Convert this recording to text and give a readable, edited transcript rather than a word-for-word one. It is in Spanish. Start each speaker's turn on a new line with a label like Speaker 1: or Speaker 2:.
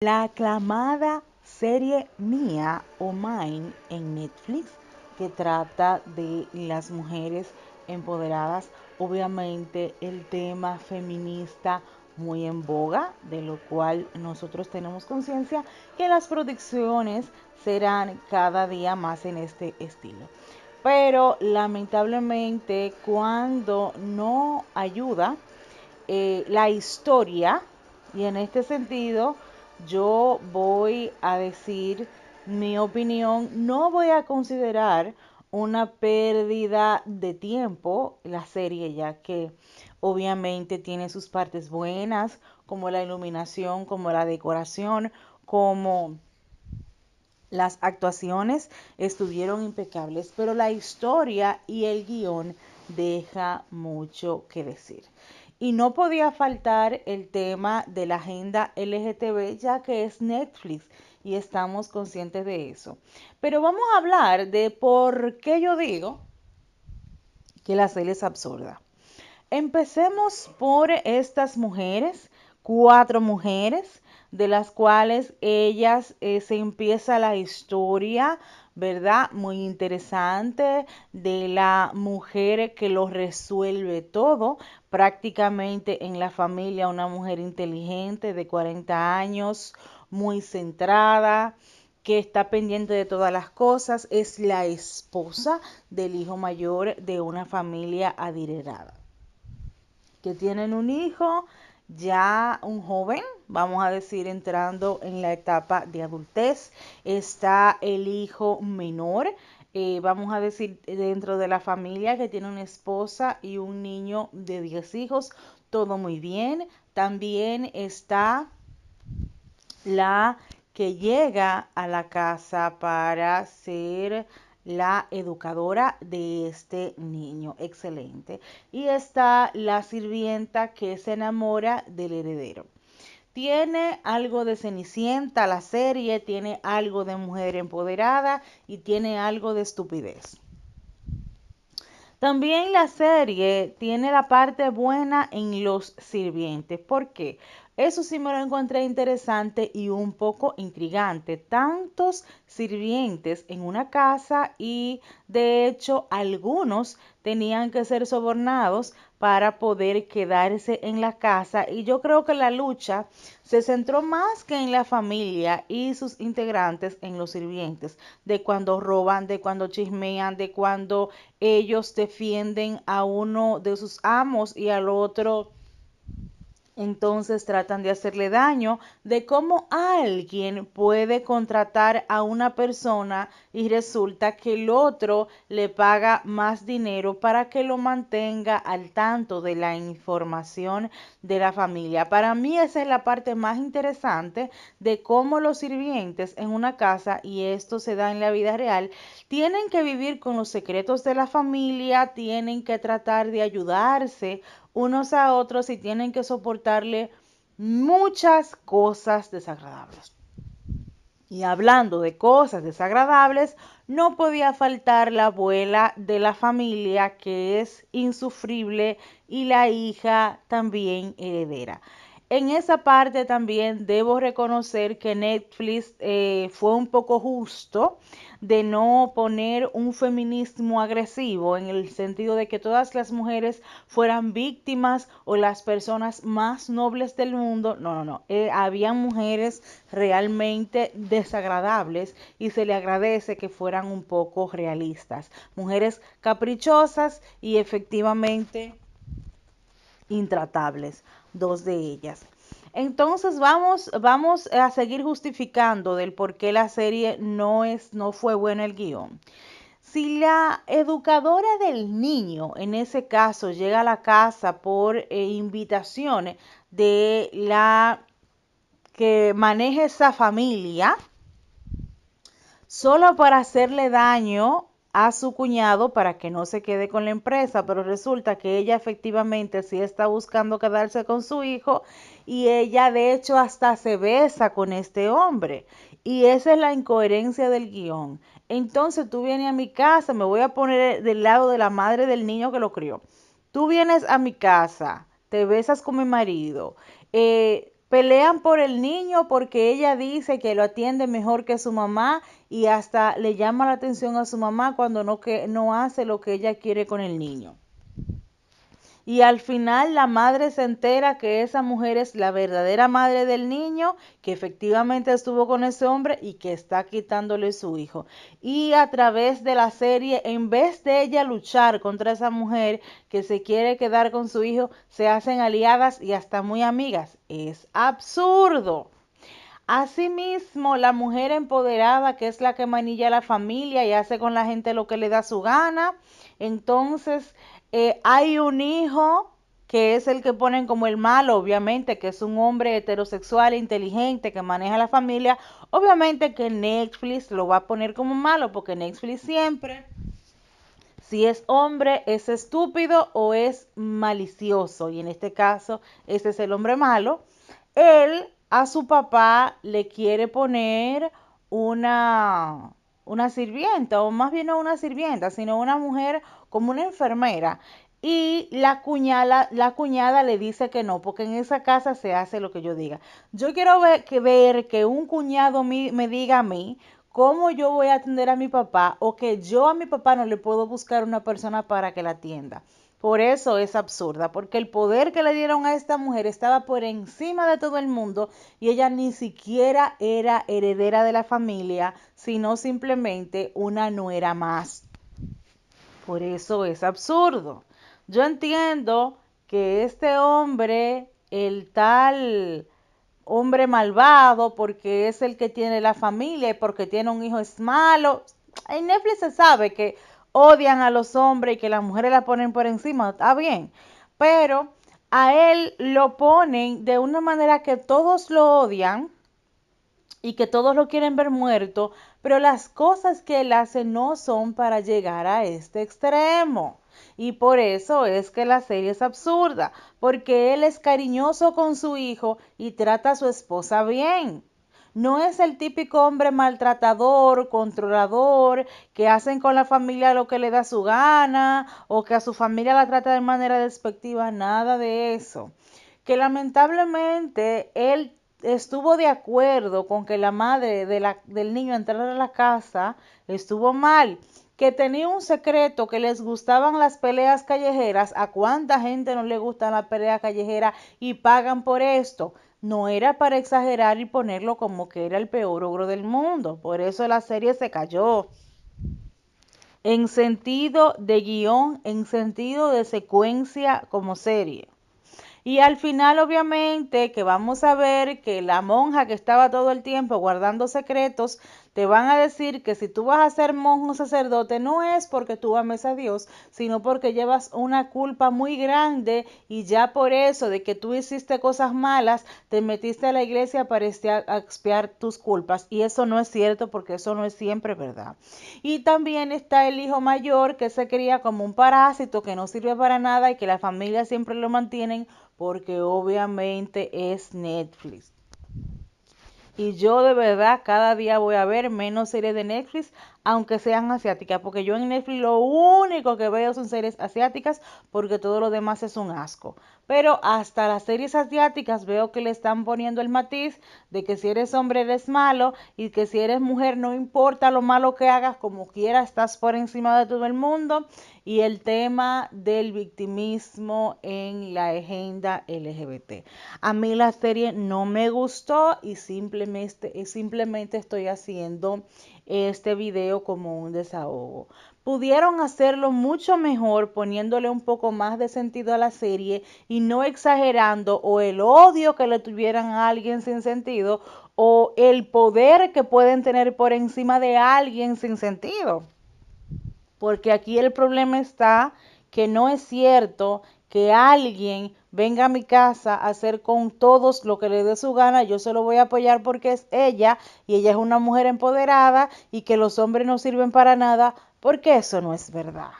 Speaker 1: La aclamada serie Mía o Mine en Netflix, que trata de las mujeres empoderadas, obviamente el tema feminista muy en boga, de lo cual nosotros tenemos conciencia que las producciones serán cada día más en este estilo. Pero lamentablemente cuando no ayuda la historia, y en este sentido yo voy a decir mi opinión, no voy a considerar una pérdida de tiempo la serie, ya que obviamente tiene sus partes buenas, como la iluminación, como la decoración, como las actuaciones estuvieron impecables, pero la historia y el guión deja mucho que decir. Y no podía faltar el tema de la agenda LGTB, ya que es Netflix y estamos conscientes de eso. Pero vamos a hablar de por qué yo digo que la serie es absurda. Empecemos por estas mujeres, cuatro mujeres, de las cuales ellas se empieza la historia, ¿verdad? Muy interesante de la mujer que lo resuelve todo, prácticamente en la familia, una mujer inteligente de 40 años, muy centrada, que está pendiente de todas las cosas, es la esposa del hijo mayor de una familia adinerada que tienen un hijo, ya un joven, vamos a decir, entrando en la etapa de adultez. Está el hijo menor, vamos a decir, dentro de la familia que tiene una esposa y un niño de 10 hijos, todo muy bien. También está la que llega a la casa para ser la educadora de este niño. Excelente. Y está la sirvienta que se enamora del heredero. Tiene algo de Cenicienta la serie, tiene algo de mujer empoderada y tiene algo de estupidez. También la serie tiene la parte buena en los sirvientes. ¿Por qué? Eso sí me lo encontré interesante y un poco intrigante. Tantos sirvientes en una casa y de hecho algunos tenían que ser sobornados para poder quedarse en la casa y yo creo que la lucha se centró más que en la familia y sus integrantes en los sirvientes, de cuando roban, de cuando chismean, de cuando ellos defienden a uno de sus amos y al otro entonces tratan de hacerle daño, de cómo alguien puede contratar a una persona y resulta que el otro le paga más dinero para que lo mantenga al tanto de la información de la familia. Para mí esa es la parte más interesante de cómo los sirvientes en una casa, y esto se da en la vida real, tienen que vivir con los secretos de la familia, tienen que tratar de ayudarse unos a otros y tienen que soportarle muchas cosas desagradables. Y hablando de cosas desagradables, no podía faltar la abuela de la familia que es insufrible y la hija también heredera. En esa parte también debo reconocer que Netflix fue un poco justo de no poner un feminismo agresivo en el sentido de que todas las mujeres fueran víctimas o las personas más nobles del mundo. No, no, no. Habían mujeres realmente desagradables y se le agradece que fueran un poco realistas. Mujeres caprichosas y efectivamente intratables, dos de ellas. Entonces vamos a seguir justificando del por qué la serie no fue buena el guión. Si la educadora del niño, en ese caso, llega a la casa por invitación de la que maneja esa familia, solo para hacerle daño a su cuñado para que no se quede con la empresa, pero resulta que ella efectivamente sí está buscando quedarse con su hijo y ella de hecho hasta se besa con este hombre. Y esa es la incoherencia del guión. Entonces tú vienes a mi casa, me voy a poner del lado de la madre del niño que lo crió. Tú vienes a mi casa, te besas con mi marido, Pelean por el niño porque ella dice que lo atiende mejor que su mamá y hasta le llama la atención a su mamá cuando no hace lo que ella quiere con el niño. Y al final la madre se entera que esa mujer es la verdadera madre del niño, que efectivamente estuvo con ese hombre y que está quitándole su hijo. Y a través de la serie, en vez de ella luchar contra esa mujer que se quiere quedar con su hijo, se hacen aliadas y hasta muy amigas. Es absurdo. Asimismo, la mujer empoderada, que es la que manilla la familia y hace con la gente lo que le da su gana. Entonces, hay un hijo que es el que ponen como el malo, obviamente, que es un hombre heterosexual, inteligente, que maneja la familia. Obviamente que Netflix lo va a poner como malo, porque Netflix siempre, si es hombre, es estúpido o es malicioso. Y en este caso, ese es el hombre malo. Él a su papá le quiere poner una, una sirvienta, o más bien no una sirvienta, sino una mujer como una enfermera. Y la cuñada le dice que no, porque en esa casa se hace lo que yo diga. Yo quiero ver que un cuñado me diga a mí cómo yo voy a atender a mi papá o que yo a mi papá no le puedo buscar una persona para que la atienda. Por eso es absurda, porque el poder que le dieron a esta mujer estaba por encima de todo el mundo y ella ni siquiera era heredera de la familia, sino simplemente una nuera más. Por eso es absurdo. Yo entiendo que este hombre, el tal hombre malvado, porque es el que tiene la familia y porque tiene un hijo, es malo. En Netflix se sabe que odian a los hombres y que las mujeres la ponen por encima, está bien, pero a él lo ponen de una manera que todos lo odian y que todos lo quieren ver muerto, pero las cosas que él hace no son para llegar a este extremo. Y por eso es que la serie es absurda, porque él es cariñoso con su hijo y trata a su esposa bien. No es el típico hombre maltratador, controlador, que hacen con la familia lo que le da su gana o que a su familia la trata de manera despectiva, nada de eso. Que lamentablemente él estuvo de acuerdo con que la madre del niño entrara a la casa, estuvo mal. Que tenía un secreto, que les gustaban las peleas callejeras. ¿A cuánta gente no le gustan las peleas callejeras y pagan por esto? No era para exagerar y ponerlo como que era el peor ogro del mundo. Por eso la serie se cayó. En sentido de guión, en sentido de secuencia como serie. Y al final, obviamente, que vamos a ver que la monja que estaba todo el tiempo guardando secretos, te van a decir que si tú vas a ser monjo o sacerdote, no es porque tú ames a Dios, sino porque llevas una culpa muy grande y ya por eso de que tú hiciste cosas malas, te metiste a la iglesia para expiar tus culpas. Y eso no es cierto porque eso no es siempre verdad. Y también está el hijo mayor que se cría como un parásito que no sirve para nada y que la familia siempre lo mantienen porque obviamente es Netflix. Y yo de verdad cada día voy a ver menos series de Netflix, aunque sean asiáticas, porque yo en Netflix lo único que veo son series asiáticas, porque todo lo demás es un asco. Pero hasta las series asiáticas veo que le están poniendo el matiz de que si eres hombre eres malo y que si eres mujer no importa lo malo que hagas, como quiera estás por encima de todo el mundo. Y el tema del victimismo en la agenda LGBT. A mí la serie no me gustó y simplemente estoy haciendo este video como un desahogo. Pudieron hacerlo mucho mejor poniéndole un poco más de sentido a la serie y no exagerando o el odio que le tuvieran a alguien sin sentido o el poder que pueden tener por encima de alguien sin sentido. Porque aquí el problema está que no es cierto que alguien venga a mi casa a hacer con todos lo que le dé su gana, yo se lo voy a apoyar porque es ella y ella es una mujer empoderada y que los hombres no sirven para nada, porque eso no es verdad.